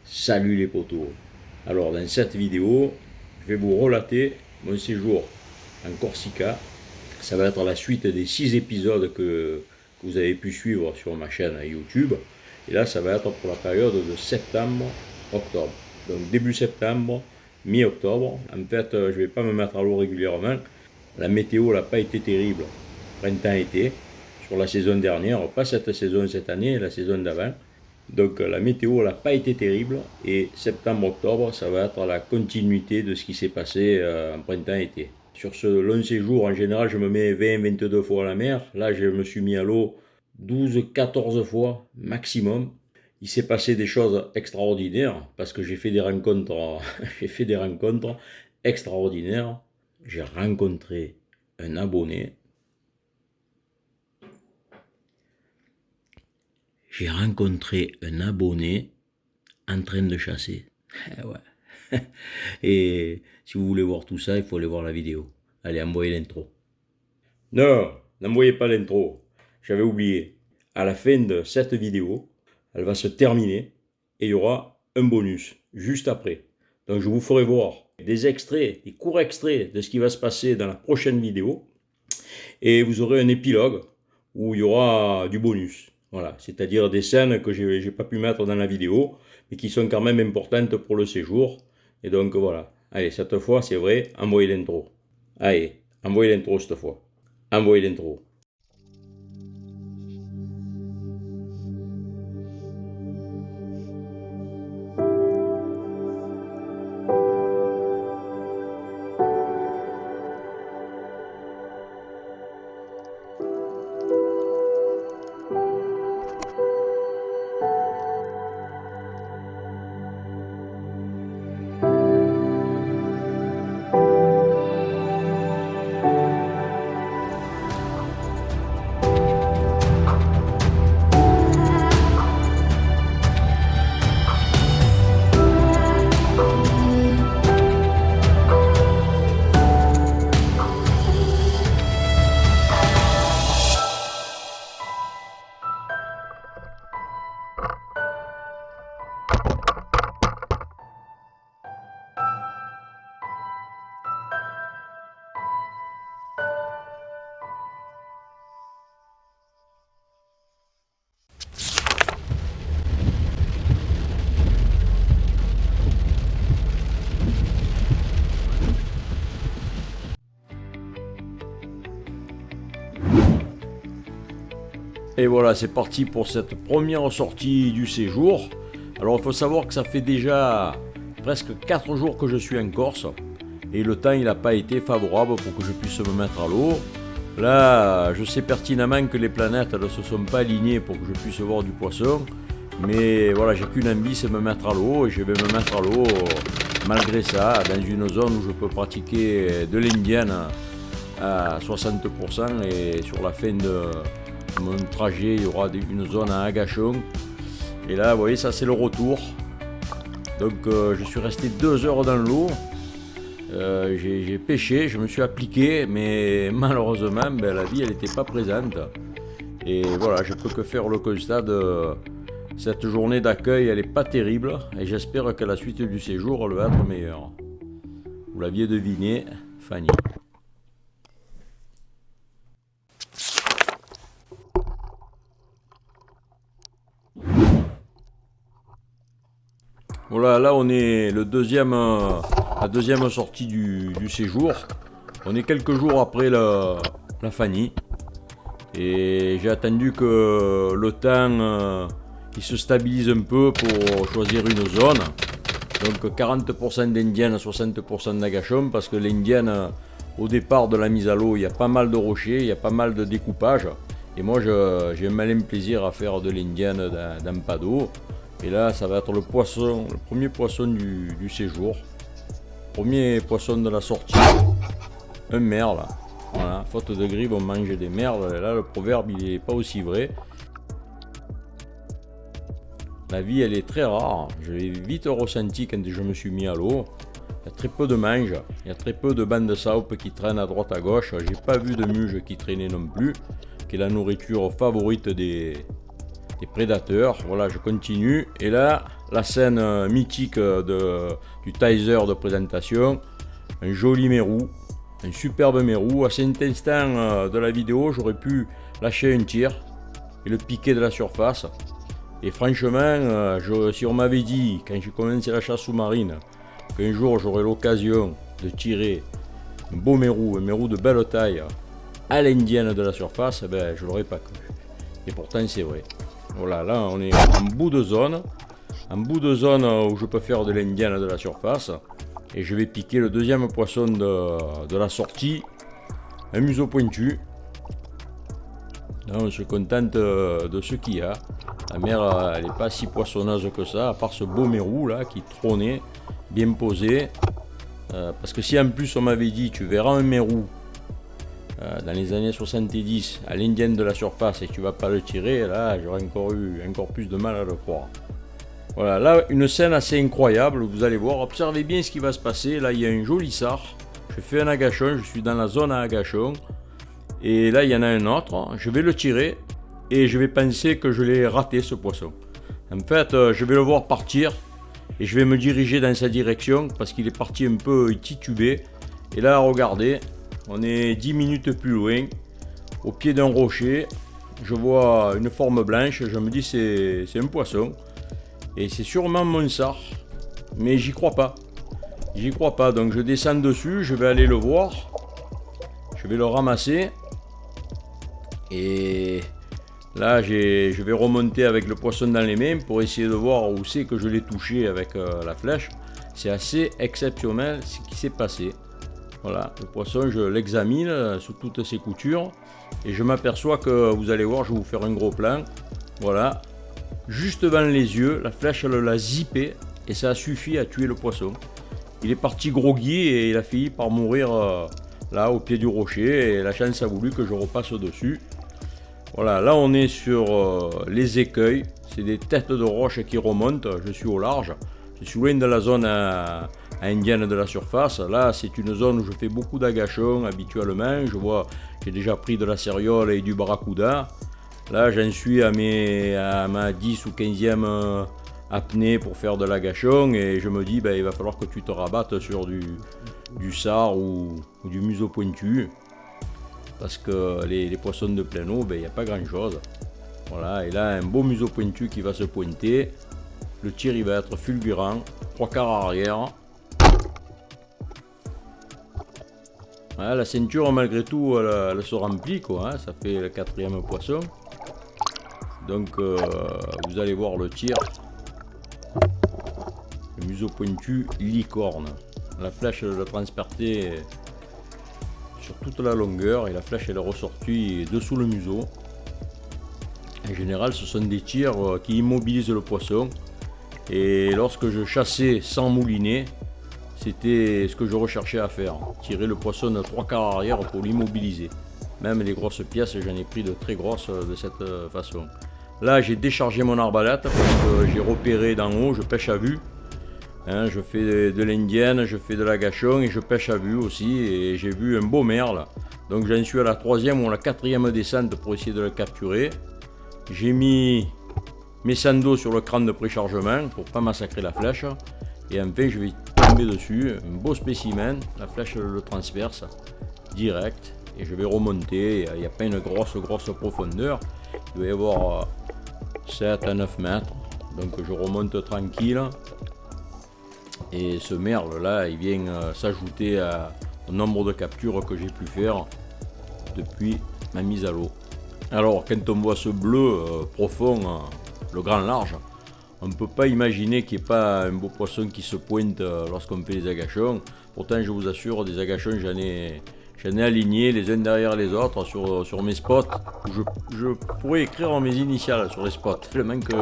Salut les potos. Alors dans cette vidéo, je vais vous relater mon séjour en Corsica. Ça va être la suite des 6 épisodes que vous avez pu suivre sur ma chaîne YouTube. Et là, ça va être pour la période de septembre-octobre. Donc début septembre, mi-octobre. En fait, je ne vais pas me mettre à l'eau régulièrement. La météo n'a pas été terrible, printemps-été, sur la saison dernière. Pas cette saison cette année, la saison d'avant. Donc la météo n'a pas été terrible et septembre-octobre, ça va être la continuité de ce qui s'est passé en printemps-été. Sur ce long séjour, en général, je me mets 20-22 fois à la mer. Là, je me suis mis à l'eau 12-14 fois maximum. Il s'est passé des choses extraordinaires parce que j'ai fait des rencontres, j'ai fait des rencontres extraordinaires. J'ai rencontré un abonné. J'ai rencontré un abonné en train de chasser. Ouais. Et si vous voulez voir tout ça, il faut aller voir la vidéo. Allez, envoyez l'intro. Non, n'envoyez pas l'intro. J'avais oublié. À la fin de cette vidéo, elle va se terminer et il y aura un bonus juste après. Donc je vous ferai voir des extraits, des courts extraits de ce qui va se passer dans la prochaine vidéo. Et vous aurez un épilogue où il y aura du bonus. Voilà, c'est-à-dire des scènes que je n'ai pas pu mettre dans la vidéo, mais qui sont quand même importantes pour le séjour. Et donc voilà. Allez, cette fois, c'est vrai, envoyez l'intro. Allez, envoyez l'intro cette fois. Envoyez l'intro. Et voilà, c'est parti pour cette première sortie du séjour. Alors il faut savoir que ça fait déjà presque 4 jours que je suis en Corse. Et le temps il n'a pas été favorable pour que je puisse me mettre à l'eau. Là, je sais pertinemment que les planètes ne se sont pas alignées pour que je puisse voir du poisson. Mais voilà, j'ai qu'une envie, c'est me mettre à l'eau. Et je vais me mettre à l'eau malgré ça, dans une zone où je peux pratiquer de l'indienne à 60%. Et sur la fin de mon trajet, il y aura une zone à agachon. Et là, vous voyez, ça c'est le retour. Donc je suis resté 2 heures dans l'eau. J'ai pêché, je me suis appliqué, mais malheureusement, la vie, elle n'était pas présente. Et voilà, je peux que faire le constat de cette journée d'accueil, elle n'est pas terrible. Et j'espère que la suite du séjour, elle va être meilleure. Vous l'aviez deviné, Fanny. Voilà, là on est la deuxième sortie du séjour. On est quelques jours après la Fanny. Et j'ai attendu que le temps il se stabilise un peu pour choisir une zone. Donc 40% d'indienne, 60% d'agachon, parce que l'indienne, au départ de la mise à l'eau, il y a pas mal de rochers, il y a pas mal de découpage. Et moi j'ai un malin plaisir à faire de l'indienne dans pas d'eau. Et là, ça va être le premier poisson du séjour. Premier poisson de la sortie. Un merle. Voilà, faute de grive, on mange des merles. Là, le proverbe, il n'est pas aussi vrai. La vie, elle est très rare. Je l'ai vite ressenti quand je me suis mis à l'eau. Il y a très peu de mange. Il y a très peu de bandes de saupe qui traînent à droite à gauche. J'ai pas vu de muge qui traînait non plus. Qui est la nourriture favorite des prédateurs. Voilà, je continue. Et là, la scène mythique du taser de présentation. Un joli mérou, un superbe mérou. À cet instant de la vidéo, j'aurais pu lâcher un tir et le piquer de la surface. Et franchement, si on m'avait dit, quand j'ai commencé la chasse sous-marine, qu'un jour j'aurais l'occasion de tirer un beau mérou, un mérou de belle taille, à l'indienne de la surface, ben, je ne l'aurais pas cru. Et pourtant c'est vrai. Voilà, là on est en bout de zone où je peux faire de l'indienne de la surface. Et je vais piquer le deuxième poisson de la sortie, un museau pointu. Là, on se contente de ce qu'il y a. La mer, elle n'est pas si poissonneuse que ça, à part ce beau mérou là qui trônait, bien posé. Parce que si en plus on m'avait dit tu verras un mérou dans les années 70 à l'indienne de la surface et que tu vas pas le tirer, là j'aurais encore plus de mal à le croire. Voilà, là une scène assez incroyable, vous allez voir, observez bien ce qui va se passer. Là il y a un joli sard, je fais un agachon, je suis dans la zone à agachon. Et là il y en a un autre, je vais le tirer et je vais penser que je l'ai raté ce poisson. En fait je vais le voir partir et je vais me diriger dans sa direction parce qu'il est parti un peu titubé. Et là regardez, on est 10 minutes plus loin, au pied d'un rocher, je vois une forme blanche, je me dis c'est un poisson. Et c'est sûrement mon sard, mais j'y crois pas. Donc je descends dessus, je vais aller le voir, je vais le ramasser. Et là je vais remonter avec le poisson dans les mains pour essayer de voir où c'est que je l'ai touché avec la flèche. C'est assez exceptionnel ce qui s'est passé. Voilà, le poisson je l'examine sous toutes ses coutures et je m'aperçois que, vous allez voir, je vais vous faire un gros plan. Voilà. Juste devant les yeux, la flèche elle l'a zippé et ça a suffi à tuer le poisson. Il est parti groggy et il a fini par mourir là au pied du rocher et la chance a voulu que je repasse au-dessus. Voilà, là on est sur les écueils, c'est des têtes de roche qui remontent, je suis au large, je suis loin de la zone à indienne de la surface. Là c'est une zone où je fais beaucoup d'agachons habituellement, je vois j'ai déjà pris de la céréole et du barracuda. Là j'en suis à ma 10 ou 15e apnée pour faire de l'agachon et je me dis il va falloir que tu te rabattes sur du sard ou du museau pointu parce que les poissons de pleine eau il n'y a pas grand chose. Voilà, et là un beau museau pointu qui va se pointer, le tir il va être fulgurant, 3/4 arrière. Voilà, la ceinture malgré tout elle se remplit quoi, hein, ça fait le 4e poisson. Donc vous allez voir le tir, le museau pointu licorne. La flèche elle l'a transpercé sur toute la longueur et la flèche elle est ressortie dessous le museau. En général ce sont des tirs qui immobilisent le poisson et lorsque je chassais sans mouliner, c'était ce que je recherchais à faire, tirer le poisson de 3/4 arrière pour l'immobiliser. Même les grosses pièces j'en ai pris de très grosses de cette façon. Là j'ai déchargé mon arbalète parce que j'ai repéré d'en haut, je pêche à vue. Hein, je fais de l'indienne, je fais de l'agachon et je pêche à vue aussi. Et j'ai vu un beau merle. Donc j'en suis à la 3e ou la 4e descente pour essayer de le capturer. J'ai mis mes sandos sur le crâne de préchargement pour pas massacrer la flèche. Et enfin je vais tomber dessus, un beau spécimen, la flèche le transperce direct. Et je vais remonter, il n'y a pas une grosse profondeur. Il doit y avoir 7 à 9 mètres, donc je remonte tranquille et ce merle là il vient s'ajouter au nombre de captures que j'ai pu faire depuis ma mise à l'eau. Alors quand on voit ce bleu profond, le grand large, on ne peut pas imaginer qu'il n'y ait pas un beau poisson qui se pointe lorsqu'on fait les agachons. Pourtant je vous assure, des agachons j'en ai alignés les uns derrière les autres sur mes spots. Je pourrais écrire mes initiales sur les spots, tellement que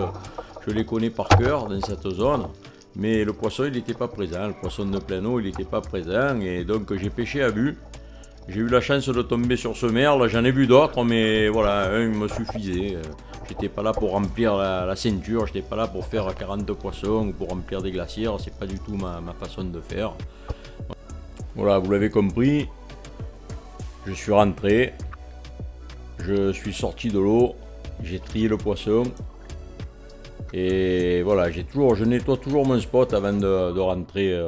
je les connais par cœur dans cette zone. Mais le poisson il n'était pas présent, le poisson de pleine eau il n'était pas présent et donc j'ai pêché à vue. J'ai eu la chance de tomber sur ce merle, j'en ai vu d'autres mais voilà, un me suffisait. J'étais pas là pour remplir la ceinture, j'étais pas là pour faire 40 poissons ou pour remplir des glacières, c'est pas du tout ma façon de faire. Voilà, vous l'avez compris. Je suis rentré, je suis sorti de l'eau, j'ai trié le poisson, Et voilà, je nettoie toujours mon spot avant de rentrer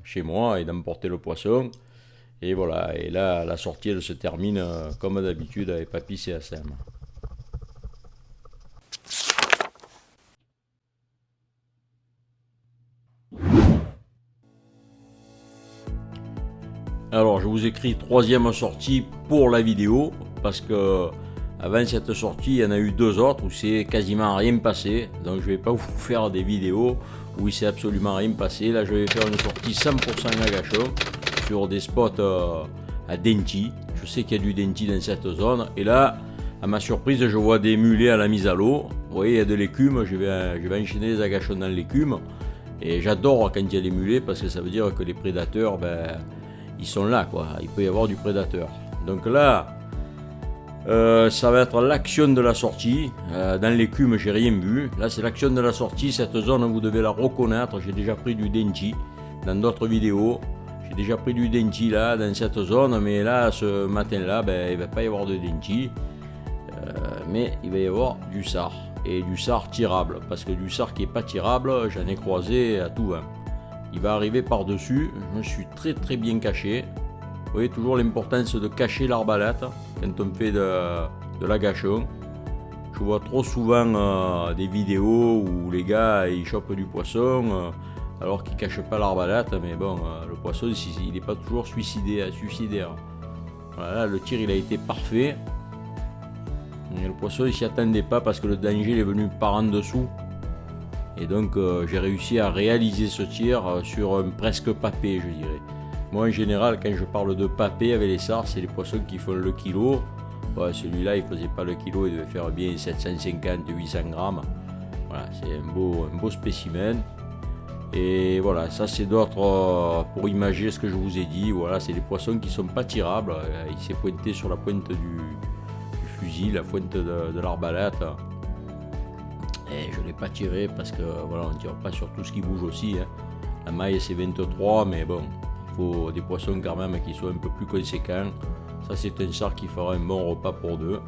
chez moi et d'emporter le poisson. Et voilà, et là la sortie elle se termine comme d'habitude avec Papy CSM. Alors je vous écris troisième sortie pour la vidéo parce que avant cette sortie il y en a eu deux autres où c'est quasiment rien passé, donc je vais pas vous faire des vidéos où il s'est absolument rien passé. Là je vais faire une sortie 100% agachon sur des spots à Denty. Je sais qu'il y a du Denty dans cette zone et là à ma surprise je vois des mulets à la mise à l'eau. Vous voyez il y a de l'écume, je vais enchaîner les agachons dans l'écume et j'adore quand il y a des mulets parce que ça veut dire que les prédateurs ils sont là quoi, il peut y avoir du prédateur. Donc là, ça va être l'action de la sortie. Dans l'écume, j'ai rien vu. Là, c'est l'action de la sortie. Cette zone, vous devez la reconnaître. J'ai déjà pris du Denty dans d'autres vidéos. J'ai déjà pris du Denty là, dans cette zone. Mais là, ce matin-là, il ne va pas y avoir de Denty. Mais il va y avoir du sard. Et du sard tirable. Parce que du sard qui n'est pas tirable, j'en ai croisé à tout vent. Il va arriver par-dessus, je me suis très bien caché. Vous voyez toujours l'importance de cacher l'arbalète quand on fait de l'agachon. Je vois trop souvent des vidéos où les gars ils chopent du poisson alors qu'ils ne cachent pas l'arbalète, mais bon, le poisson il n'est pas toujours suicidaire. Voilà, là, le tir il a été parfait. Et le poisson il s'y attendait pas parce que le danger il est venu par en dessous. Et donc j'ai réussi à réaliser ce tir sur un presque papé, je dirais. Moi en général quand je parle de papé avec les sards, c'est les poissons qui font le kilo. Ouais, celui-là il faisait pas le kilo, il devait faire bien 750-800 grammes. Voilà, c'est un beau spécimen. Et voilà, ça c'est d'autres pour imager ce que je vous ai dit. Voilà, c'est des poissons qui sont pas tirables. Il s'est pointé sur la pointe du fusil, la pointe de l'arbalète. Et je ne l'ai pas tiré parce que voilà, on ne tire pas sur tout ce qui bouge aussi. Hein. La maille c'est 23, mais bon, il faut des poissons quand même qui soient un peu plus conséquents. Ça c'est un sard qui fera un bon repas pour deux.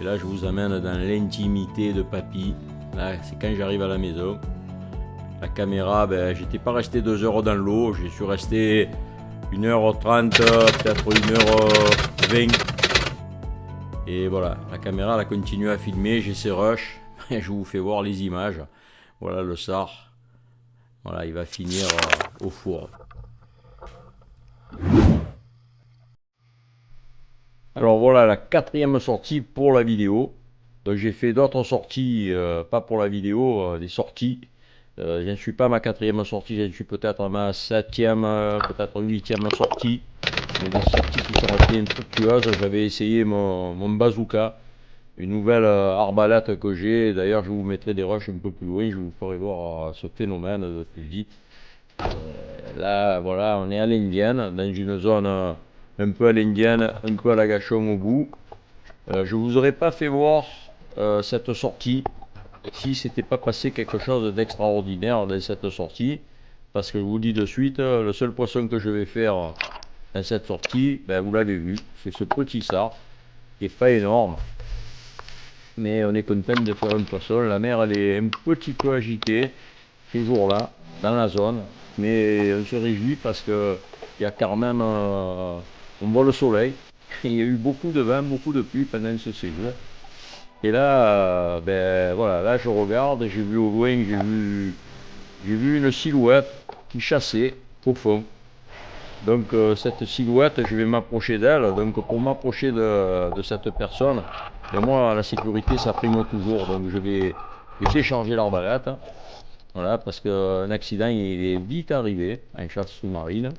Et là je vous amène dans l'intimité de Papy. Là c'est quand j'arrive à la maison. La caméra, j'étais pas resté 2 heures dans l'eau, je suis resté 1h30, peut-être 1h20. Et voilà, la caméra elle a continué à filmer, j'ai ces rushs. Je vous fais voir les images. Voilà le sard. Voilà, il va finir au four. Alors voilà la quatrième sortie pour la vidéo. Donc j'ai fait d'autres sorties, pas pour la vidéo, des sorties. Je ne suis pas à ma quatrième sortie, je suis peut-être à ma septième, peut-être huitième sortie. Mais des sorties qui sont restées infructueuses. J'avais essayé mon bazooka. Une nouvelle arbalète que j'ai, d'ailleurs je vous mettrai des rushs un peu plus loin, je vous ferai voir ce phénomène de dit. Là voilà, on est à l'indienne, dans une zone un peu à l'indienne, un peu à l'agachon au bout. Je vous aurais pas fait voir cette sortie si c'était pas passé quelque chose d'extraordinaire dans cette sortie, parce que je vous dis de suite, le seul poisson que je vais faire dans cette sortie, vous l'avez vu, c'est ce petit sard qui est pas énorme. Mais on est content de faire un poisson. La mer elle est un petit peu agitée ces jours-là dans la zone, mais on se réjouit parce que il y a quand même on voit le soleil. Il y a eu beaucoup de vent, beaucoup de pluie pendant ce séjour. Et là, voilà, là je regarde, j'ai vu au loin, j'ai vu une silhouette qui chassait au fond. Donc cette silhouette, je vais m'approcher d'elle. Donc pour m'approcher de cette personne, et moi la sécurité ça prime toujours. Donc je vais décharger l'arbalète. Voilà, parce qu'un accident il est vite arrivé en chasse sous-marine.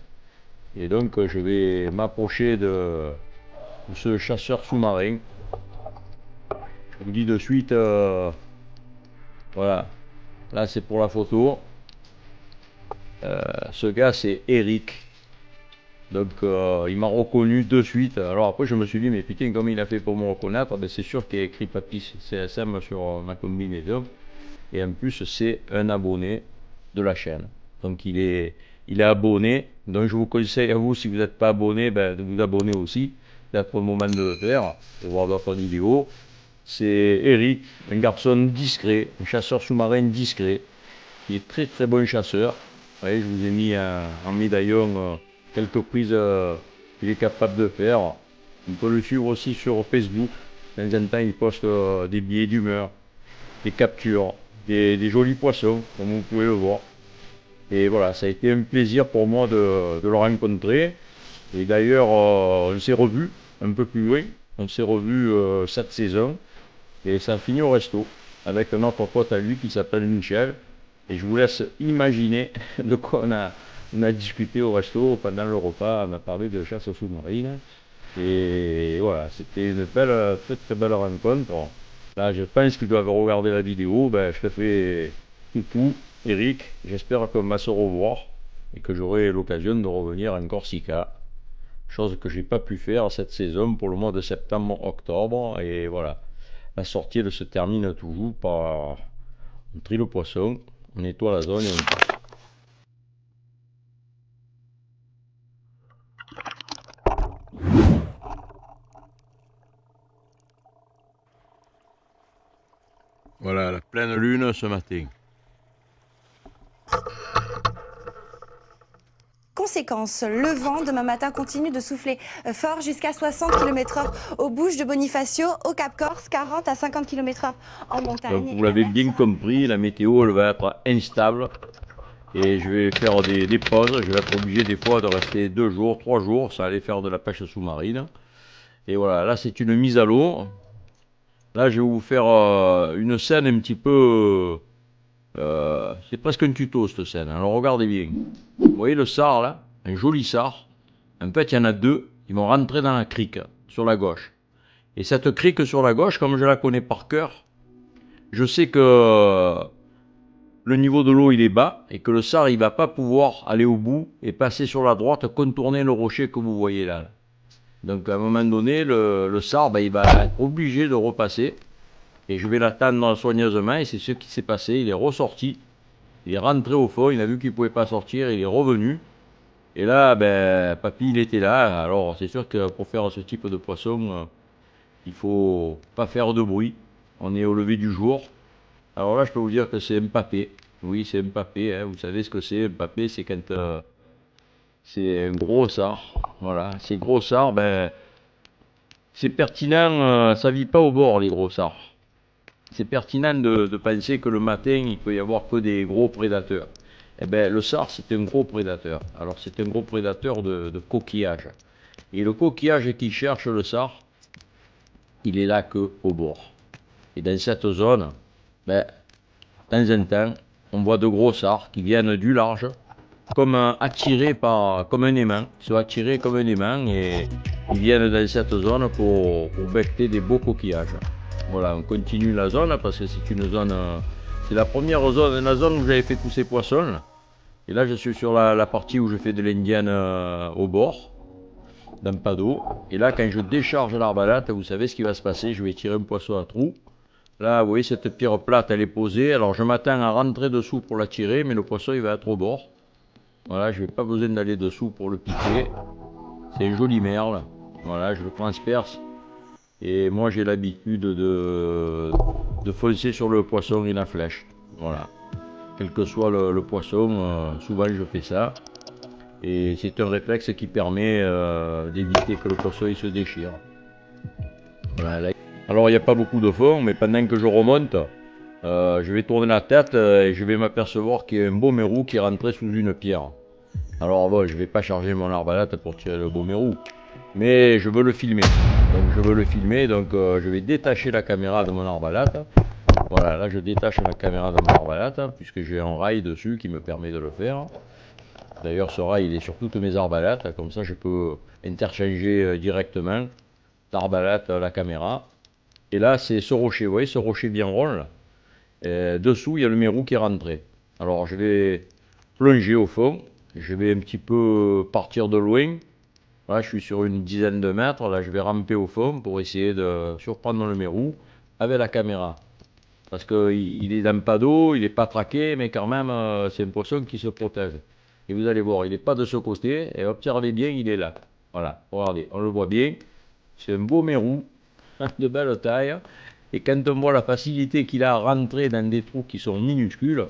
Et donc je vais m'approcher de ce chasseur sous-marin. Je vous dis de suite, voilà, là c'est pour la photo. Ce gars c'est Eric. Donc il m'a reconnu de suite. Alors après je me suis dit mais putain comme il a fait pour me reconnaître, c'est sûr qu'il y a écrit Papy CSM sur ma combinaison. Et en plus c'est un abonné de la chaîne. Donc il est abonné. Donc je vous conseille à vous si vous n'êtes pas abonné, de vous abonner aussi. D'être le moment de le faire, de voir d'autres vidéos. C'est Eric, un garçon discret, un chasseur sous-marin discret. Il est très très bon chasseur. Vous voyez, je vous ai mis en médaillon quelques prises qu'il est capable de faire. On peut le suivre aussi sur Facebook. De temps en temps, il poste des billets d'humeur, des captures, des jolis poissons, comme vous pouvez le voir. Et voilà, ça a été un plaisir pour moi de le rencontrer. Et d'ailleurs, on s'est revus un peu plus loin. On s'est revus cette saison. Et ça a fini au resto avec un autre pote à lui qui s'appelle Michel. Et je vous laisse imaginer de quoi on a discuté au resto pendant le repas. On a parlé de chasse sous-marine. Et voilà, c'était une belle, très très belle rencontre. Là, je pense que tu dois regarder la vidéo. Ben, je te fais coucou, Eric. J'espère qu'on va se revoir et que j'aurai l'occasion de revenir en Corsica. Chose que j'ai pas pu faire cette saison pour le mois de septembre-octobre. Et voilà, la sortie elle se termine toujours par on trie le poisson, on nettoie la zone et on passe. Voilà, la pleine lune ce matin. Conséquence, le vent demain matin continue de souffler fort jusqu'à 60 km/h aux Bouches de Bonifacio, au Cap Corse, 40 à 50 km/h en montagne. Donc vous l'avez bien compris, la météo elle va être instable et je vais faire des pauses. Je vais être obligé des fois de rester 2 jours, 3 jours sans aller faire de la pêche sous-marine. Et voilà, là c'est une mise à l'eau. Là je vais vous faire une scène un petit peu... c'est presque un tuto cette scène, alors regardez bien. Vous voyez le sard là, un joli sard. En fait il y en a deux, ils vont rentrer dans la crique sur la gauche. Et cette crique sur la gauche, comme je la connais par cœur, je sais que le niveau de l'eau il est bas et que le sard il va pas pouvoir aller au bout et passer sur la droite, contourner le rocher que vous voyez là. Donc à un moment donné, le sard il va être obligé de repasser et je vais l'attendre soigneusement et c'est ce qui s'est passé. Il est ressorti, il est rentré au fond, il a vu qu'il pouvait pas sortir, il est revenu. Et là, papy il était là. Alors c'est sûr que pour faire ce type de poisson, il faut pas faire de bruit. On est au lever du jour. Alors là, je peux vous dire que c'est un papé. Oui, c'est un papé. Hein. Vous savez ce que c'est un papé? C'est quand c'est un gros sard. Voilà, ces gros sards, c'est pertinent. Ça vit pas au bord, les gros sards. C'est pertinent de penser que le matin, il peut y avoir que des gros prédateurs. Eh bien, le sard, c'est un gros prédateur. Alors, c'est un gros prédateur de coquillages. Et le coquillage qui cherche le sard, il est là que au bord. Et dans cette zone, de temps en temps, on voit de gros sards qui viennent du large, comme attirés comme un aimant. Ils sont attirés comme un aimant et ils viennent dans cette zone pour becter des beaux coquillages. Voilà, on continue la zone parce que c'est une zone, c'est la première zone, la zone où j'avais fait tous ces poissons. Et là, je suis sur la partie où je fais de l'indienne au bord, dans pas d'eau. Et là, quand je décharge l'arbalète, vous savez ce qui va se passer, je vais tirer un poisson à trou. Là, vous voyez, cette pierre plate, elle est posée. Alors, je m'attends à rentrer dessous pour la tirer, mais le poisson, il va être au bord. Voilà, je n'ai pas besoin d'aller dessous pour le piquer. C'est un joli merle. Voilà, je le transperce. Et moi, j'ai l'habitude de foncer sur le poisson et la flèche. Voilà. Quel que soit le poisson, souvent je fais ça. Et c'est un réflexe qui permet d'éviter que le poisson il se déchire. Voilà, là. Alors il n'y a pas beaucoup de fond, mais pendant que je remonte, je vais tourner la tête et je vais m'apercevoir qu'il y a un beau mérou qui est rentré sous une pierre. Alors bon, je ne vais pas charger mon arbalète pour tirer le beau mérou, mais je veux le filmer. Donc je vais détacher la caméra de mon arbalète. Voilà, là je détache la caméra de mon arbalète, puisque j'ai un rail dessus qui me permet de le faire. D'ailleurs ce rail il est sur toutes mes arbalètes, comme ça je peux interchanger directement l'arbalète, la caméra. Et là c'est ce rocher, vous voyez ce rocher bien rond là. Dessous il y a le mérou qui est rentré. Alors je vais plonger au fond, je vais un petit peu partir de loin. Là je suis sur une dizaine de mètres, là je vais ramper au fond pour essayer de surprendre le mérou avec la caméra. Parce qu'il est dans pas d'eau, il n'est pas traqué, mais quand même c'est un poisson qui se protège. Et vous allez voir, il n'est pas de ce côté, et observez bien, il est là. Voilà, regardez, on le voit bien. C'est un beau mérou, de belle taille. Et quand on voit la facilité qu'il a à rentrer dans des trous qui sont minuscules,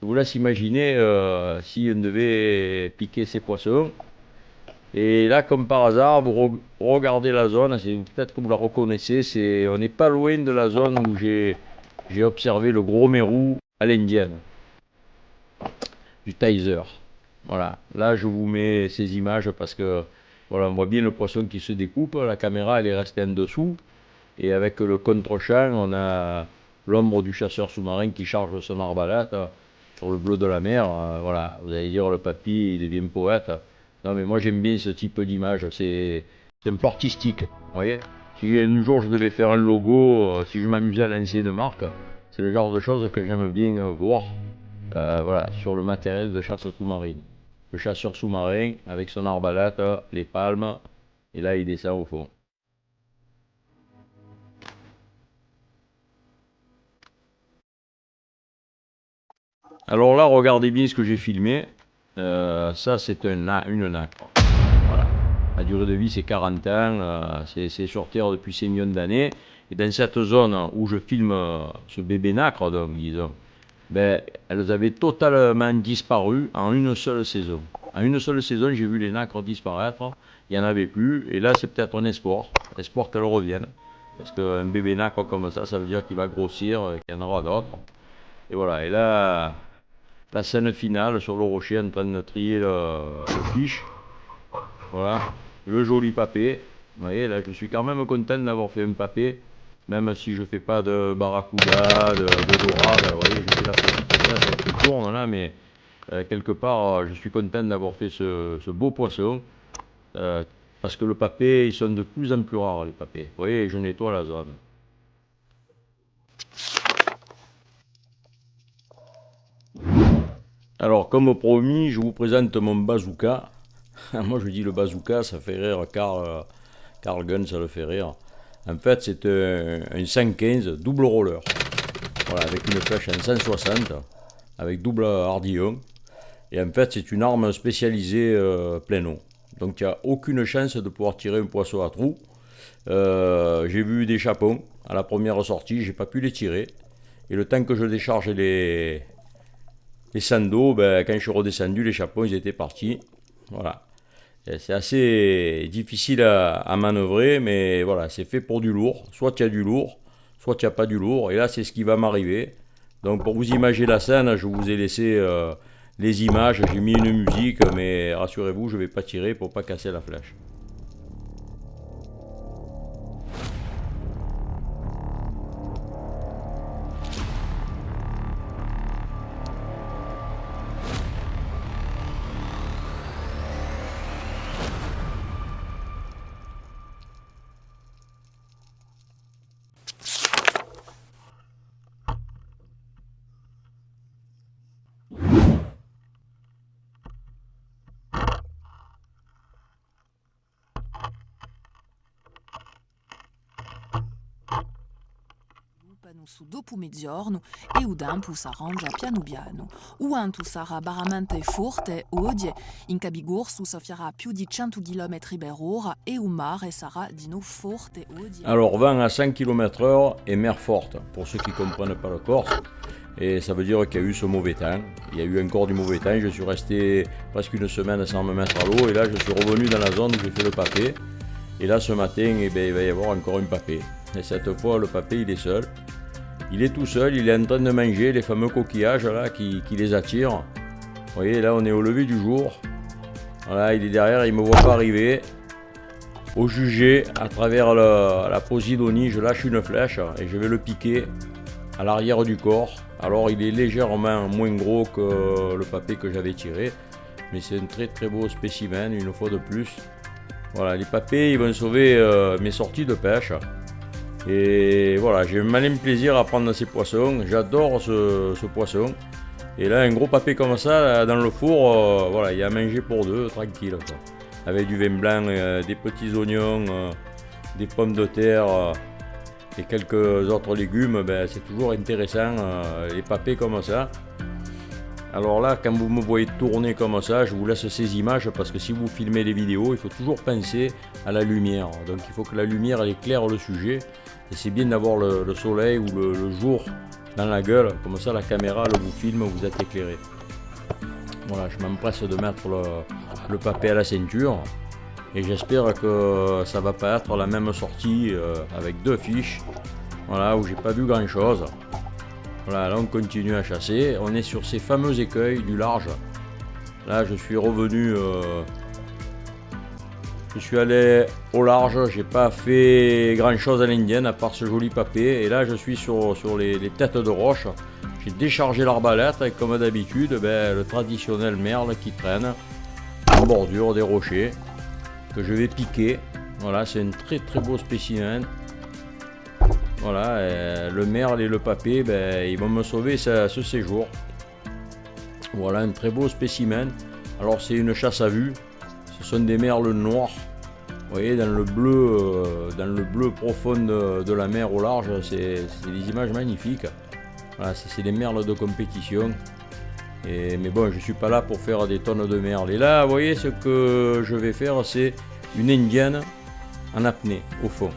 je vous laisse imaginer si on devait piquer ces poissons. Et là, comme par hasard, vous regardez la zone, peut-être que vous la reconnaissez, on n'est pas loin de la zone où j'ai observé le gros mérou à l'indienne, du Taizer. Voilà, là je vous mets ces images parce que voilà, on voit bien le poisson qui se découpe, la caméra elle est restée en dessous, et avec le contre-champ, on a l'ombre du chasseur sous-marin qui charge son arbalète sur le bleu de la mer. Voilà, vous allez dire le papy il devient poète. Non mais moi j'aime bien ce type d'image, c'est un peu artistique, vous voyez. Si un jour je devais faire un logo, si je m'amusais à lancer une marque, c'est le genre de choses que j'aime bien voir voilà, sur le matériel de chasse sous-marine. Le chasseur sous-marin avec son arbalète, les palmes, et là il descend au fond. Alors là, regardez bien ce que j'ai filmé. Ça, c'est une nacre. Voilà. La durée de vie, c'est 40 ans. C'est sur Terre depuis 6 millions d'années. Et dans cette zone où je filme ce bébé nacre, donc, disons, ben, elles avaient totalement disparu en une seule saison. En une seule saison, j'ai vu les nacres disparaître. Il n'y en avait plus. Et là, c'est peut-être un espoir. Espoir qu'elles reviennent. Parce qu'un bébé nacre comme ça veut dire qu'il va grossir et qu'il y en aura d'autres. Et voilà. Et là, la scène finale sur le rocher en train de trier le fiche. Voilà. Le joli papé. Vous voyez, là, je suis quand même content d'avoir fait un papé. Même si je fais pas de barracuda, de dorade, vous voyez, je fais la petite qui tourne là, mais quelque part, je suis content d'avoir fait ce beau poisson. Parce que le papé, ils sont de plus en plus rares, les papés. Vous voyez, je nettoie la zone. Alors, comme promis, je vous présente mon bazooka. Moi, je dis le bazooka, ça fait rire Carl Gunn, ça le fait rire. En fait, c'est un 115 double roller. Voilà, avec une flèche en 160, avec double hardillon. Et en fait, c'est une arme spécialisée plein eau. Donc, il n'y a aucune chance de pouvoir tirer un poisson à trous. J'ai vu des chapons à la première sortie, j'ai pas pu les tirer. Et le temps que je décharge les sandos, ben, quand je suis redescendu, les chapons, ils étaient partis. Voilà. C'est assez difficile à manœuvrer, mais voilà, c'est fait pour du lourd. Soit il y a du lourd, soit il n'y a pas du lourd. Et là, c'est ce qui va m'arriver. Donc, pour vous imaginer la scène, je vous ai laissé les images. J'ai mis une musique, mais rassurez-vous, je ne vais pas tirer pour ne pas casser la flèche. Su dopo mezzogiorno e il tempo si arrangia piano piano. Il vento sarà veramente forte oggi, in Cabigorsu soffiera più di 100 km/h e il mare sarà di nuovo forte oggi. Alors, vent à 100 km/h et mer forte, pour ceux qui ne comprennent pas le corse. Et ça veut dire qu'il y a eu ce mauvais temps. Il y a eu encore du mauvais temps. Je suis resté presque une semaine sans me mettre à l'eau. Et là, je suis revenu dans la zone où j'ai fait le papé. Et là, ce matin, eh bien, il va y avoir encore un papé. Et cette fois, le papé, il est seul. Il est tout seul, il est en train de manger les fameux coquillages là, qui les attirent. Vous voyez, là on est au lever du jour. Voilà, il est derrière, il ne me voit pas arriver. Au jugé, à travers la posidonie, je lâche une flèche et je vais le piquer à l'arrière du corps. Alors il est légèrement moins gros que le papé que j'avais tiré. Mais c'est un très très beau spécimen, une fois de plus. Voilà, les papés, ils vont sauver mes sorties de pêche. Et voilà, j'ai un malin plaisir à prendre ces poissons. J'adore ce poisson. Et là, un gros papé comme ça, dans le four, voilà, il y a à manger pour deux, tranquille, quoi. Avec du vin blanc, des petits oignons, des pommes de terre et quelques autres légumes, ben, c'est toujours intéressant, les papés comme ça. Alors là, quand vous me voyez tourner comme ça, je vous laisse ces images parce que si vous filmez des vidéos, il faut toujours penser à la lumière. Donc il faut que la lumière elle éclaire le sujet. Et c'est bien d'avoir le soleil ou le jour dans la gueule, comme ça la caméra elle vous filme, vous êtes éclairé. Voilà, je m'empresse de mettre le papé à la ceinture et j'espère que ça va pas être la même sortie avec 2 fiches, voilà, où j'ai pas vu grand chose. Voilà, là on continue à chasser, on est sur ces fameux écueils du large. Là je suis revenu, je suis allé au large, j'ai pas fait grand chose à l'indienne à part ce joli papé, et là je suis sur les têtes de roche. J'ai déchargé l'arbalète et comme d'habitude, le traditionnel merle qui traîne en bordure des rochers que je vais piquer. Voilà, c'est un très très beau spécimen. Voilà, le merle et le papé, ils vont me sauver ce séjour. Voilà, un très beau spécimen. Alors c'est une chasse à vue. Ce sont des merles noirs. Vous voyez, dans le bleu profond de la mer au large, c'est des images magnifiques. Voilà, c'est des merles de compétition. Mais bon, je ne suis pas là pour faire des tonnes de merles. Et là, vous voyez, ce que je vais faire, c'est une indienne en apnée, au fond.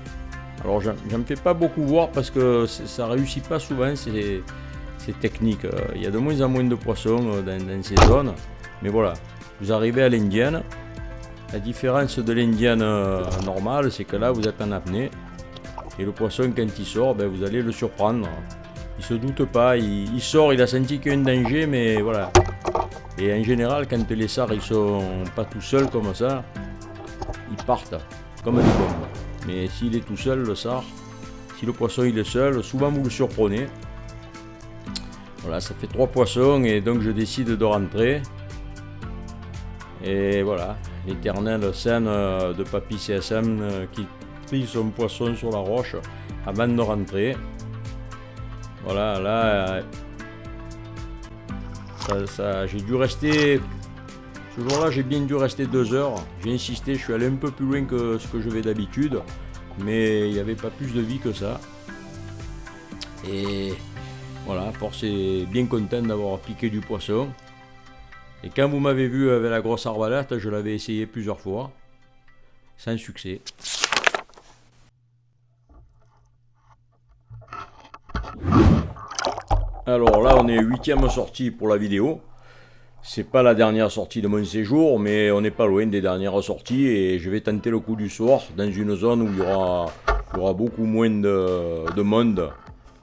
Alors, j'en fais pas beaucoup voir parce que ça réussit pas souvent, ces techniques. Il y a de moins en moins de poissons dans ces zones. Mais voilà, vous arrivez à l'indienne. La différence de l'indienne normale, c'est que là, vous êtes en apnée. Et le poisson, quand il sort, vous allez le surprendre. Il se doute pas, il sort, il a senti qu'il y a un danger, mais voilà. Et en général, quand les sards ils sont pas tout seuls comme ça, ils partent comme des bombes. Mais s'il est tout seul, le sard, si le poisson il est seul, souvent vous le surprenez. Voilà, ça fait 3 poissons et donc je décide de rentrer. Et voilà, l'éternelle scène de Papy CSM qui trie son poisson sur la roche avant de rentrer. Voilà, là, j'ai dû rester, ce jour-là j'ai bien dû rester 2 heures, j'ai insisté, je suis allé un peu plus loin que ce que je vais d'habitude, mais il n'y avait pas plus de vie que ça. Et voilà, force est bien content d'avoir piqué du poisson. Et quand vous m'avez vu avec la grosse arbalète, je l'avais essayé plusieurs fois, sans succès. Alors là on est 8e sortie pour la vidéo. C'est pas la dernière sortie de mon séjour, mais on n'est pas loin des dernières sorties et je vais tenter le coup du soir dans une zone où il y aura beaucoup moins de monde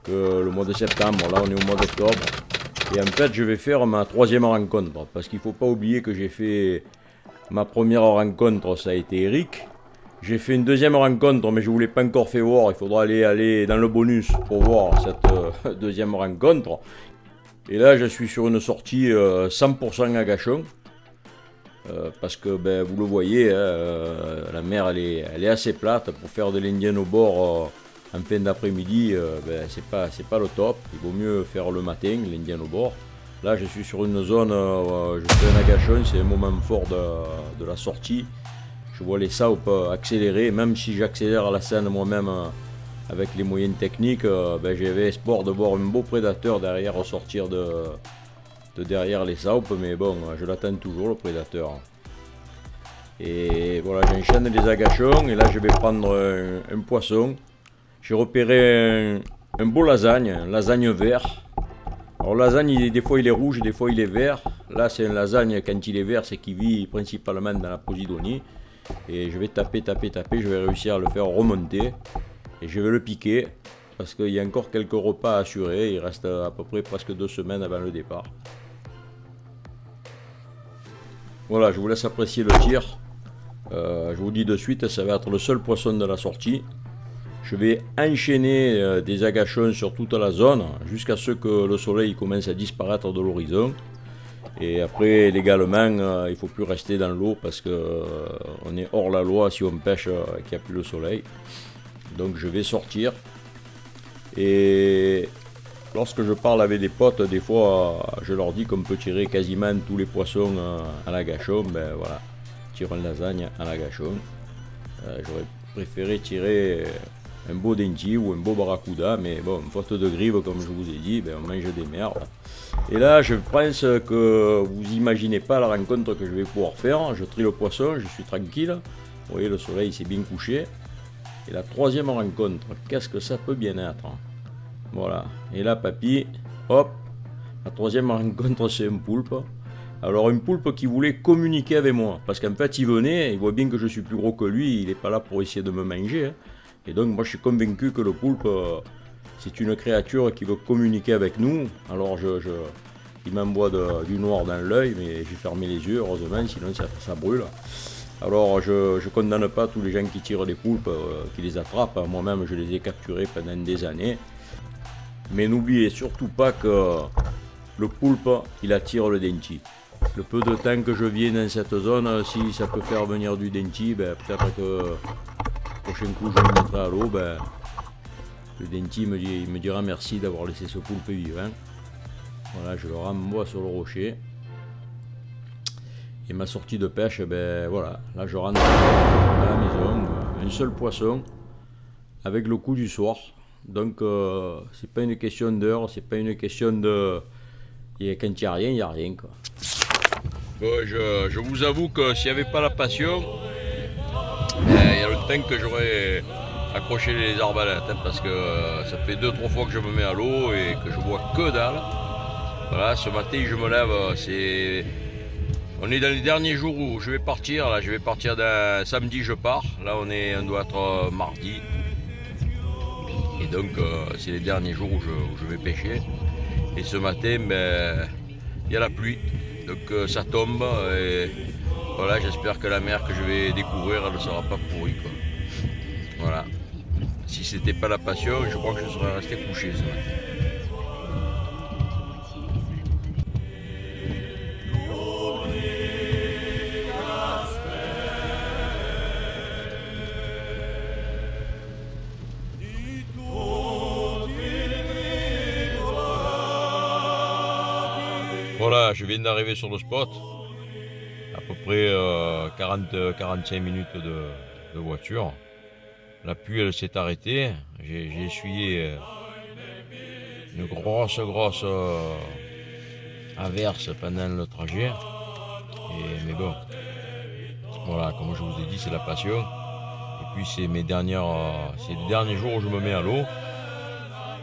que le mois de septembre. Là on est au mois d'octobre. Et en fait je vais faire ma 3e rencontre parce qu'il ne faut pas oublier que j'ai fait ma première rencontre, ça a été Eric. J'ai fait une 2e rencontre, mais je ne vous l'ai pas encore fait voir. Il faudra aller dans le bonus pour voir cette 2e rencontre. Et là, je suis sur une sortie 100% agachon. Parce que, vous le voyez, la mer, elle est assez plate. Pour faire de l'indienne au bord en fin d'après-midi, c'est pas le top. Il vaut mieux faire le matin, l'indienne au bord. Là, je suis sur une zone, je fais un agachon, c'est un moment fort de la sortie. Je vois les saupes accélérer, même si j'accélère la scène moi-même avec les moyens techniques, j'avais espoir de voir un beau prédateur derrière ressortir de derrière les saupes, mais bon, je l'attends toujours le prédateur. Et voilà, j'enchaîne les agachons et là je vais prendre un poisson. J'ai repéré un beau lasagne, un lasagne vert. Alors lasagne, des fois il est rouge, des fois il est vert. Là c'est un lasagne, quand il est vert, c'est qu'il vit principalement dans la Posidonie. Et je vais taper, je vais réussir à le faire remonter. Et je vais le piquer, parce qu'il y a encore quelques repas à assurer. Il reste à peu près presque 2 semaines avant le départ. Voilà, je vous laisse apprécier le tir. Je vous dis de suite, ça va être le seul poisson de la sortie. Je vais enchaîner des agachons sur toute la zone, jusqu'à ce que le soleil commence à disparaître de l'horizon. Et après, légalement, il ne faut plus rester dans l'eau parce qu'on est hors la loi si on pêche et qu'il n'y a plus le soleil. Donc je vais sortir. Et lorsque je parle avec des potes, des fois, je leur dis qu'on peut tirer quasiment tous les poissons à l'agachon. Voilà, tire une lasagne à l'agachon. J'aurais préféré tirer un beau denti ou un beau barracuda, mais bon, faute de grive, comme je vous ai dit, on mange des merdes. Et là, je pense que vous imaginez pas la rencontre que je vais pouvoir faire. Je trie le poisson, je suis tranquille. Vous voyez, le soleil s'est bien couché. Et la troisième rencontre, qu'est-ce que ça peut bien être? Voilà. Et là, papy, hop, la troisième rencontre, c'est un poulpe. Alors, une poulpe qui voulait communiquer avec moi. Parce qu'en fait, il venait, il voit bien que je suis plus gros que lui, il n'est pas là pour essayer de me manger. Hein. Et donc, moi, je suis convaincu que le poulpe, c'est une créature qui veut communiquer avec nous. Alors, il m'envoie du noir dans l'œil, mais j'ai fermé les yeux, heureusement, sinon ça brûle. Alors, je ne condamne pas tous les gens qui tirent les poulpes, qui les attrapent. Moi-même, je les ai capturés pendant des années. Mais n'oubliez surtout pas que le poulpe, il attire le denti. Le peu de temps que je viens dans cette zone, si ça peut faire venir du denti, ben, peut-être que le prochain coup je le mettrai à l'eau, ben, le denti me dira merci d'avoir laissé ce poulpe vivant. Voilà, je le renvoie sur le rocher. Et ma sortie de pêche, ben voilà, là je rentre à la maison, un seul poisson, avec le coup du soir. Donc c'est pas une question d'heure, c'est pas une question de... Et quand il n'y a rien quoi. Bon, je vous avoue que s'il n'y avait pas la passion, il y a le temps que j'aurais accroché les arbalètes, hein, parce que ça fait 2-3 fois que je me mets à l'eau et que je vois que dalle. Voilà, ce matin je me lève, on est dans les derniers jours où je vais partir. Là, je vais partir samedi, je pars. Là, on doit être mardi. Et donc, c'est les derniers jours où je vais pêcher. Et ce matin, ben, il y a la pluie. Donc, ça tombe. Et voilà, j'espère que la mer que je vais découvrir, elle ne sera pas pourrie, quoi. Voilà. Si c'était pas la passion, je crois que je serais resté couché ce matin. Voilà, je viens d'arriver sur le spot, à peu près 40-45 minutes de voiture. La pluie, elle s'est arrêtée. J'ai essuyé une grosse averse pendant le trajet. Mais bon, voilà, comme je vous ai dit, c'est la passion. Et puis c'est les derniers jours où je me mets à l'eau.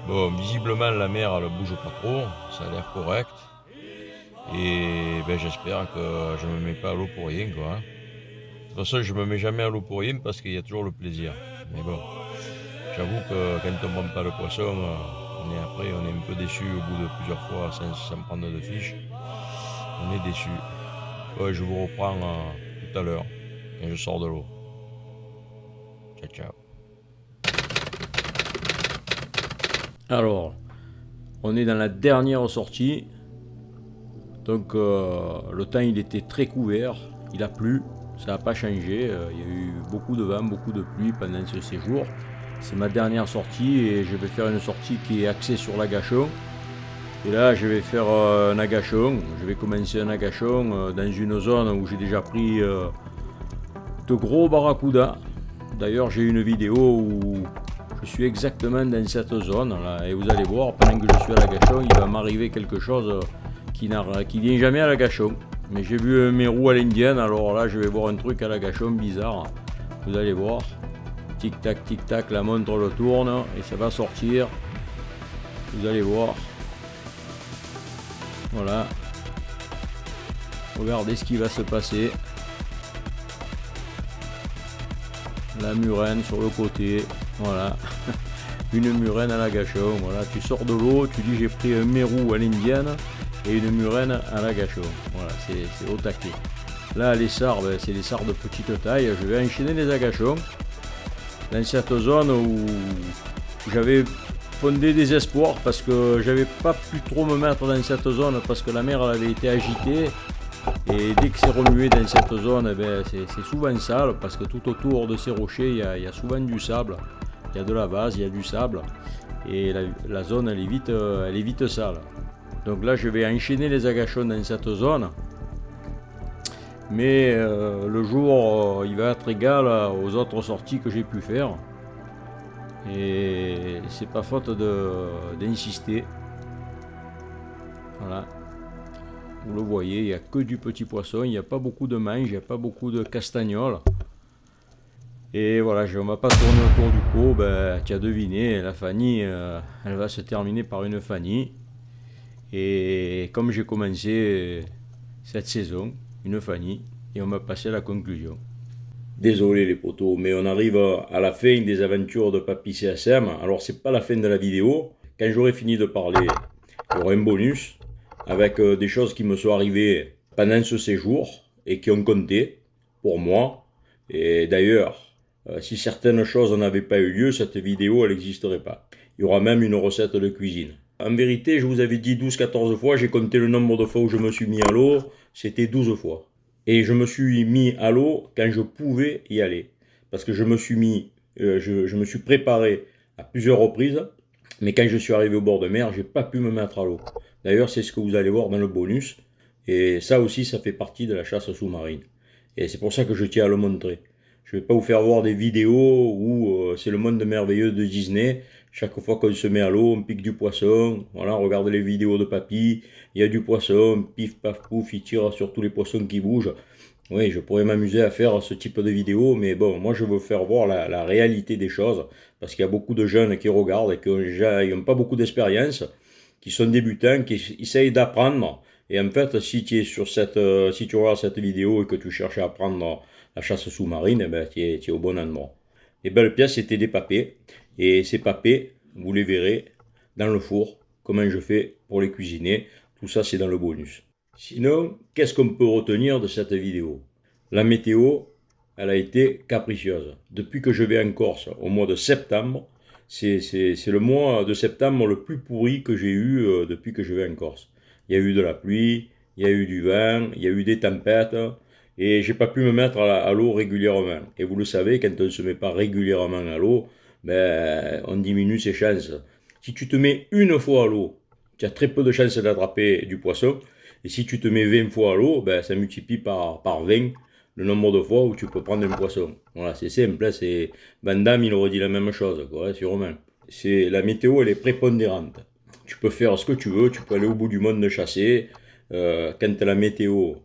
Bon, visiblement la mer, elle bouge pas trop, ça a l'air correct. Et ben, j'espère que je me mets pas à l'eau pour rien, quoi. Hein. De toute façon, je me mets jamais à l'eau pour rien parce qu'il y a toujours le plaisir. Mais bon, j'avoue que quand on ne prend pas le poisson, on est un peu déçu au bout de plusieurs fois sans prendre de fiche. On est déçu. Ouais, je vous reprends tout à l'heure quand je sors de l'eau. Ciao, ciao. Alors, on est dans la dernière sortie. Donc le temps il était très couvert, il a plu, ça n'a pas changé, il y a eu beaucoup de vent, beaucoup de pluie pendant ce séjour. C'est ma dernière sortie et je vais faire une sortie qui est axée sur l'agachon. Et là je vais faire un agachon, je vais commencer un agachon dans une zone où j'ai déjà pris de gros barracudas. D'ailleurs j'ai une vidéo où je suis exactement dans cette zone là et vous allez voir, pendant que je suis à l'agachon, il va m'arriver quelque chose qui vient jamais à l'agachon. Mais j'ai vu un mérou à l'indienne, alors là je vais voir un truc à l'agachon bizarre. Vous allez voir. Tic tac, la montre le tourne et ça va sortir. Vous allez voir. Voilà. Regardez ce qui va se passer. La murène sur le côté. Voilà. Une murène à l'agachon. Voilà, tu sors de l'eau, tu dis j'ai pris un mérou à l'indienne et une murène à l'agachon. Voilà, c'est au taquet. Là, les sards, ben, c'est les sards de petite taille. Je vais enchaîner les agachons dans cette zone où j'avais fondé des espoirs parce que j'avais pas pu trop me mettre dans cette zone parce que la mer elle avait été agitée. Et dès que c'est remué dans cette zone, ben, c'est souvent sale parce que tout autour de ces rochers, il y a souvent du sable. Il y a de la vase, il y a du sable. Et la zone, elle est vite sale. Donc là, je vais enchaîner les agachons dans cette zone. Mais le jour, il va être égal aux autres sorties que j'ai pu faire. Et c'est pas faute d'insister. Voilà. Vous le voyez, il n'y a que du petit poisson, il n'y a pas beaucoup de mange, il n'y a pas beaucoup de castagnols. Et voilà, on va pas tourner autour du pot, ben, tu as deviné, la Fanny, elle va se terminer par une Fanny. Et comme j'ai commencé cette saison, une Fanny, et on va passer à la conclusion. Désolé les potos, mais on arrive à la fin des aventures de Papy CSM. Alors c'est pas la fin de la vidéo. Quand j'aurai fini de parler, il y aura un bonus avec des choses qui me sont arrivées pendant ce séjour et qui ont compté pour moi. Et d'ailleurs, si certaines choses n'avaient pas eu lieu, cette vidéo elle n'existerait pas. Il y aura même une recette de cuisine. En vérité, je vous avais dit 12-14 fois, j'ai compté le nombre de fois où je me suis mis à l'eau, c'était 12 fois. Et je me suis mis à l'eau quand je pouvais y aller. Parce que je me suis préparé à plusieurs reprises, mais quand je suis arrivé au bord de mer, j'ai pas pu me mettre à l'eau. D'ailleurs, c'est ce que vous allez voir dans le bonus. Et ça aussi, ça fait partie de la chasse sous-marine. Et c'est pour ça que je tiens à le montrer. Je ne vais pas vous faire voir des vidéos où c'est le monde merveilleux de Disney. Chaque fois qu'on se met à l'eau, on pique du poisson. Voilà, regardez les vidéos de Papy. Il y a du poisson, pif, paf, pouf, il tire sur tous les poissons qui bougent. Oui, je pourrais m'amuser à faire ce type de vidéo, mais bon, moi je veux faire voir la réalité des choses, parce qu'il y a beaucoup de jeunes qui regardent et qui n'ont pas beaucoup d'expérience, qui sont débutants, qui essayent d'apprendre. Et en fait, si tu regardes cette vidéo et que tu cherches à apprendre la chasse sous-marine, eh ben, tu es au bon endroit. Les belles pièces, c'était des papés. Et ces papés, vous les verrez dans le four, comment je fais pour les cuisiner. Tout ça, c'est dans le bonus. Sinon, qu'est-ce qu'on peut retenir de cette vidéo? La météo, elle a été capricieuse. Depuis que je vais en Corse, au mois de septembre, c'est le mois de septembre le plus pourri que j'ai eu depuis que je vais en Corse. Il y a eu de la pluie, il y a eu du vent, il y a eu des tempêtes, et j'ai pas pu me mettre à l'eau régulièrement. Et vous le savez, quand on ne se met pas régulièrement à l'eau, ben, on diminue ses chances. Si tu te mets une fois à l'eau, tu as très peu de chances d'attraper du poisson. Et si tu te mets 20 fois à l'eau, ben, ça multiplie par 20 le nombre de fois où tu peux prendre un poisson. Voilà, c'est simple. Hein, Van Damme, il aurait dit la même chose, quoi, sûrement. La météo, elle est prépondérante. Tu peux faire ce que tu veux, tu peux aller au bout du monde de chasser. Quand la météo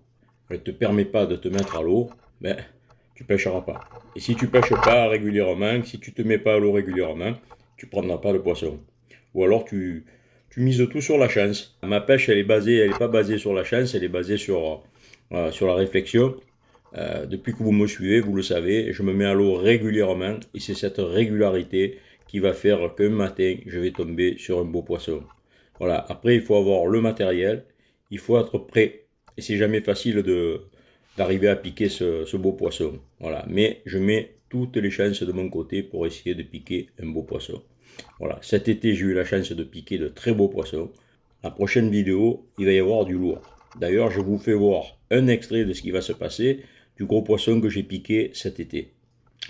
ne te permet pas de te mettre à l'eau, ben, tu pêcheras pas. Et si tu pêches pas régulièrement, si tu te mets pas à l'eau régulièrement, tu prendras pas de poisson. Ou alors tu mises tout sur la chance. Ma pêche, elle est pas basée sur la chance, elle est basée sur la réflexion. Depuis que vous me suivez, vous le savez, je me mets à l'eau régulièrement et c'est cette régularité qui va faire qu'un matin, je vais tomber sur un beau poisson. Voilà. Après, il faut avoir le matériel, il faut être prêt. Et c'est jamais facile d'arriver à piquer ce beau poisson. Voilà. Mais je mets toutes les chances de mon côté pour essayer de piquer un beau poisson. Voilà. Cet été, j'ai eu la chance de piquer de très beaux poissons. La prochaine vidéo, il va y avoir du lourd. D'ailleurs, je vous fais voir un extrait de ce qui va se passer du gros poisson que j'ai piqué cet été.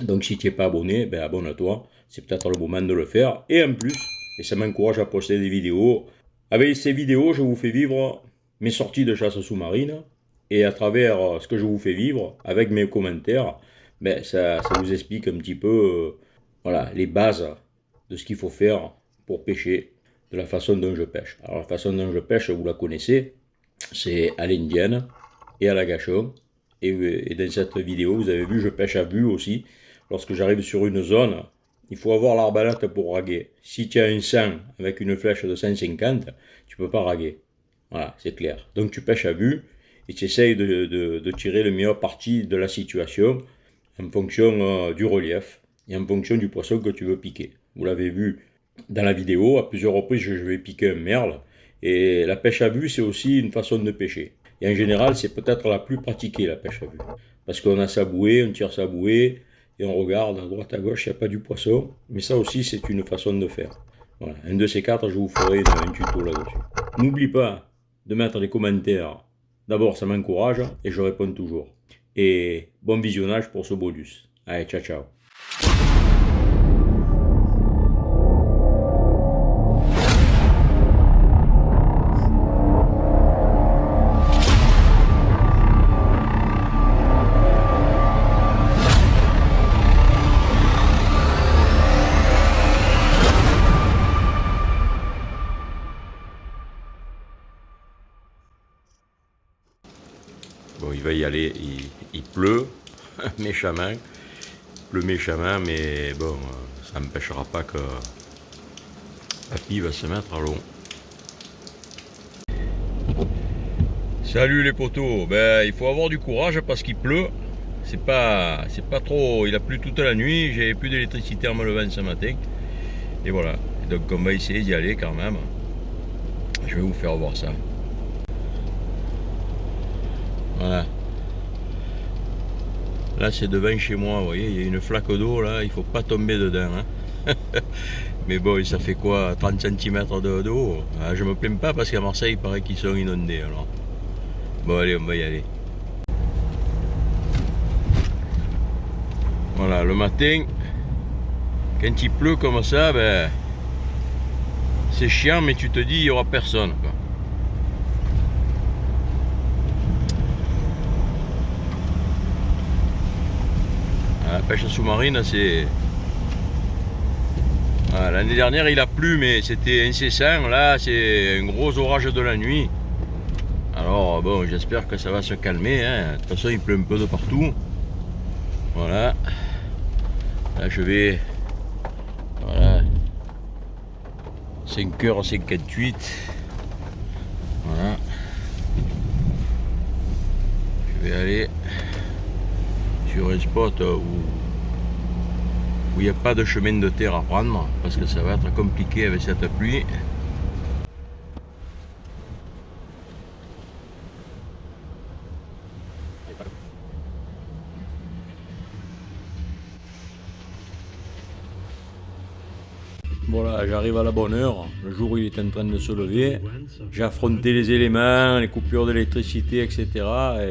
Donc si tu n'es pas abonné, ben abonne-toi. C'est peut-être le moment de le faire. Et en plus, et ça m'encourage à poster des vidéos. Avec ces vidéos, je vous fais vivre mes sorties de chasse sous-marine. Et à travers ce que je vous fais vivre, avec mes commentaires, ben ça vous explique un petit peu voilà, les bases de ce qu'il faut faire pour pêcher, de la façon dont je pêche. Alors la façon dont je pêche, vous la connaissez, c'est à l'indienne et à la gâchon. Et dans cette vidéo, vous avez vu, je pêche à vue aussi. Lorsque j'arrive sur une zone, il faut avoir l'arbalète pour raguer. Si tu as un 100 avec une flèche de 150, tu ne peux pas raguer. Voilà, c'est clair. Donc tu pêches à vue et tu essayes de tirer le meilleur parti de la situation en fonction du relief et en fonction du poisson que tu veux piquer. Vous l'avez vu dans la vidéo, à plusieurs reprises, je vais piquer un merle. Et la pêche à vue, c'est aussi une façon de pêcher. Et en général, c'est peut-être la plus pratiquée, la pêche à vue. Parce qu'on a sa bouée, on tire sa bouée, et on regarde à droite à gauche, il n'y a pas du poisson. Mais ça aussi, c'est une façon de faire. Voilà. Un de ces quatre, je vous ferai un tuto là-dessus. N'oublie pas de mettre des commentaires. D'abord, ça m'encourage, et je réponds toujours. Et bon visionnage pour ce bonus. Allez, ciao, ciao. Bon, il va y aller, il pleut méchamment, pleut méchamment, mais bon, ça n'empêchera pas que papy va se mettre à l'eau. Salut les potos, ben il faut avoir du courage parce qu'il pleut. C'est pas trop, il a plu toute la nuit, j'avais plus d'électricité en me levant ce matin. Et voilà, et donc on va essayer d'y aller quand même. Je vais vous faire voir ça. Voilà. Là c'est devant chez moi, vous voyez, il y a une flaque d'eau là, il faut pas tomber dedans. Hein. Mais bon, ça fait quoi, 30 cm d'eau? Je me plains pas parce qu'à Marseille il paraît qu'ils sont inondés alors. Bon allez, on va y aller. Voilà, le matin, quand il pleut comme ça, ben, c'est chiant, mais tu te dis il n'y aura personne, quoi. La pêche sous-marine, c'est... Voilà, l'année dernière il a plu, mais c'était incessant. Là, c'est un gros orage de la nuit. Alors bon, j'espère que ça va se calmer, hein. De toute façon il pleut un peu de partout. Voilà. Là je vais. Voilà. 5h58. Voilà. Je vais aller sur un spot où il n'y a pas de chemin de terre à prendre parce que ça va être compliqué avec cette pluie. Voilà, j'arrive à la bonne heure, le jour où il est en train de se lever, j'ai affronté les éléments, les coupures d'électricité, etc.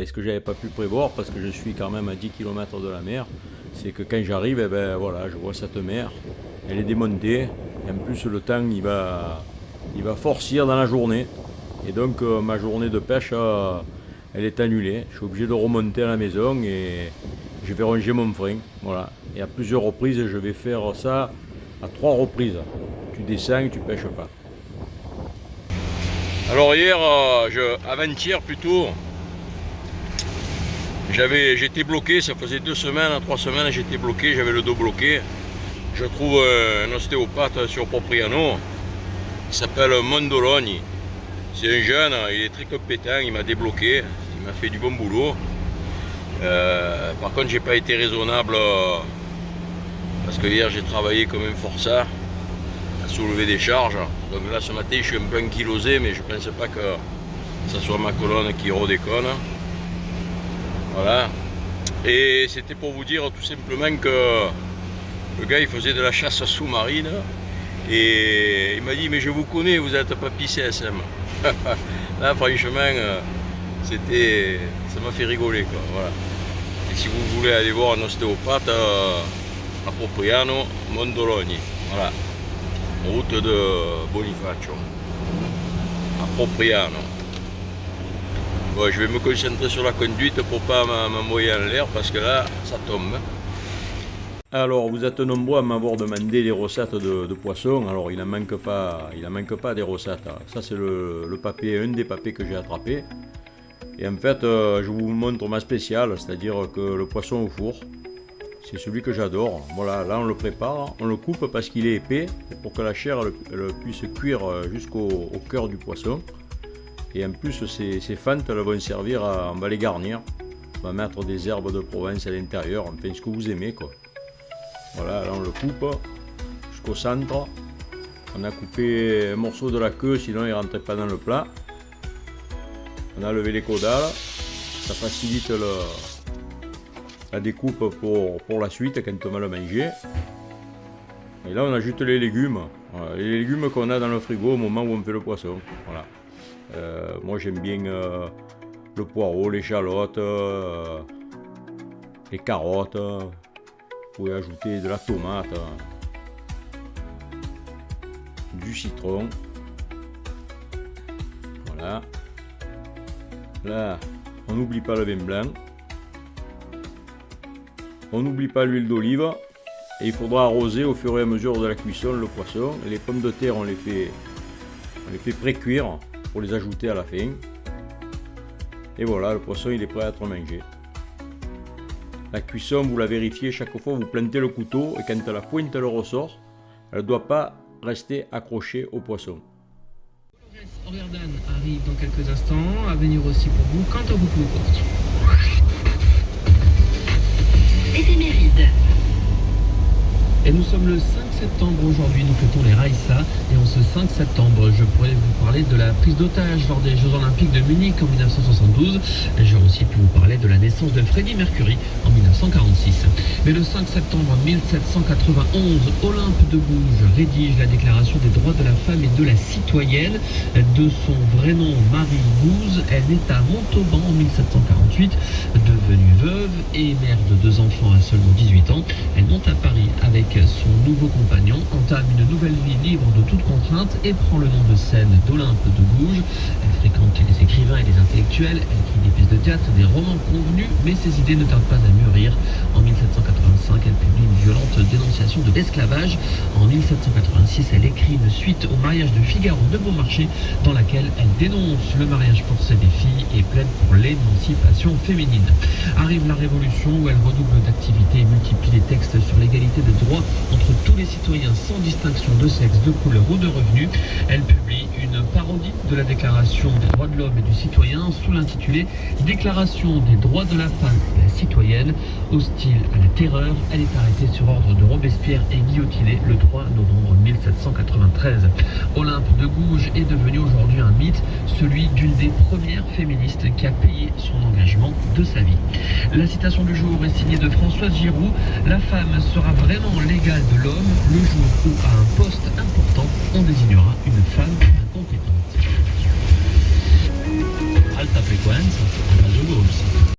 Et ce que j'avais pas pu prévoir, parce que je suis quand même à 10 km de la mer, c'est que quand j'arrive, eh ben, voilà, je vois cette mer, elle est démontée, et en plus le temps il va forcir dans la journée, et donc ma journée de pêche, elle est annulée, je suis obligé de remonter à la maison et je vais ranger mon frein, voilà. Et à plusieurs reprises, je vais faire ça à 3 reprises. Tu descends et tu pêches pas. Alors hier, avant-hier plutôt, j'étais bloqué, ça faisait 2 semaines, 3 semaines, j'étais bloqué, j'avais le dos bloqué. Je trouve un ostéopathe sur Propriano, il s'appelle Mondoloni. C'est un jeune, il est très compétent, il m'a débloqué, il m'a fait du bon boulot. Par contre, j'ai pas été raisonnable. Parce que hier j'ai travaillé comme un forçat à soulever des charges. Donc là ce matin je suis un peu ankylosé, mais je ne pense pas que ce soit ma colonne qui redéconne. Voilà. Et c'était pour vous dire tout simplement que le gars il faisait de la chasse sous-marine. Et il m'a dit mais je vous connais, vous êtes papy CSM. Là franchement ça m'a fait rigoler quoi. Voilà. Et si vous voulez aller voir un ostéopathe, a Propriano, Mondoloni, voilà, route de Bonifacio, à Propriano. Bon, je vais me concentrer sur la conduite pour pas m'envoyer en l'air parce que là, ça tombe. Alors, vous êtes nombreux à m'avoir demandé les recettes de poissons. Alors, il n'en manque pas des recettes. Ça, c'est le papé, un des papés que j'ai attrapé. Et en fait, je vous montre ma spéciale, c'est-à-dire que le poisson au four. C'est celui que j'adore. Voilà, là on le prépare, on le coupe parce qu'il est épais pour que la chair elle puisse cuire jusqu'au cœur du poisson. Et en plus, ces fentes elles vont servir on va les garnir. On va mettre des herbes de Provence à l'intérieur, enfin ce que vous aimez quoi. Voilà, là on le coupe jusqu'au centre. On a coupé un morceau de la queue, sinon il ne rentrait pas dans le plat. On a levé les caudales, ça facilite la découpe pour la suite quand on va le manger. Et là on ajoute les légumes. Voilà, les légumes qu'on a dans le frigo au moment où on fait le poisson. Voilà. Moi j'aime bien le poireau, l'échalote, les carottes. Vous pouvez ajouter de la tomate, du citron. Voilà. Là on n'oublie pas le vin blanc. On n'oublie pas l'huile d'olive et il faudra arroser au fur et à mesure de la cuisson le poisson. Les pommes de terre, on les fait pré-cuire pour les ajouter à la fin. Et voilà, le poisson il est prêt à être mangé. La cuisson, vous la vérifiez chaque fois, vous plantez le couteau et quand la pointe elle ressort, elle ne doit pas rester accrochée au poisson. Overdan arrive dans quelques instants, à venir aussi pour vous quand on vous porte. Éphéméride. Et nous sommes le 5 septembre aujourd'hui, nous fêtons les Raïssa. Et en ce 5 septembre, je pourrais vous parler de la prise d'otage lors des Jeux Olympiques de Munich en 1972. J'aurais aussi pu vous parler de la naissance de Freddie Mercury en 1946. Mais le 5 septembre 1791, Olympe de Gouges rédige la déclaration des droits de la femme et de la citoyenne. De son vrai nom, Marie Gouze, elle naît à Montauban en 1748. Devenue veuve et mère de 2 enfants à seulement 18 ans, elle monte à Paris avec son nouveau compagnon, entame une nouvelle vie libre de toute contrainte et prend le nom de scène d'Olympe de Gouges. Elle fréquente les écrivains et les intellectuels, elle écrit des pièces de théâtre, des romans convenus, mais ses idées ne tardent pas à mûrir. En 1785, elle publie une violente dénonciation de l'esclavage. En 1786, elle écrit une suite au mariage de Figaro de Beaumarchais, dans laquelle elle dénonce le mariage forcé des filles et plaide pour l'émancipation féminine. Arrive la Révolution où elle redouble d'activité et multiplie les textes sur l'égalité de droits entre tous les citoyens sans distinction de sexe, de couleur ou de revenus. Elle publie une parodie de la Déclaration des droits de l'homme et du citoyen sous l'intitulé Déclaration des droits de la femme et de la citoyenne. Hostile à la terreur, elle est arrêtée sur ordre de Robespierre et guillotinée le 3 novembre 1793. Olympe de Gouges est devenue aujourd'hui un mythe, celui d'une des premières féministes qui a payé son engagement de sa vie. La citation du jour est signée de Françoise Giroud. La femme sera vraiment l'égale de l'homme le jour où, à un poste important, on désignera une femme incompétente. Alta frequenza, Radio Gouges.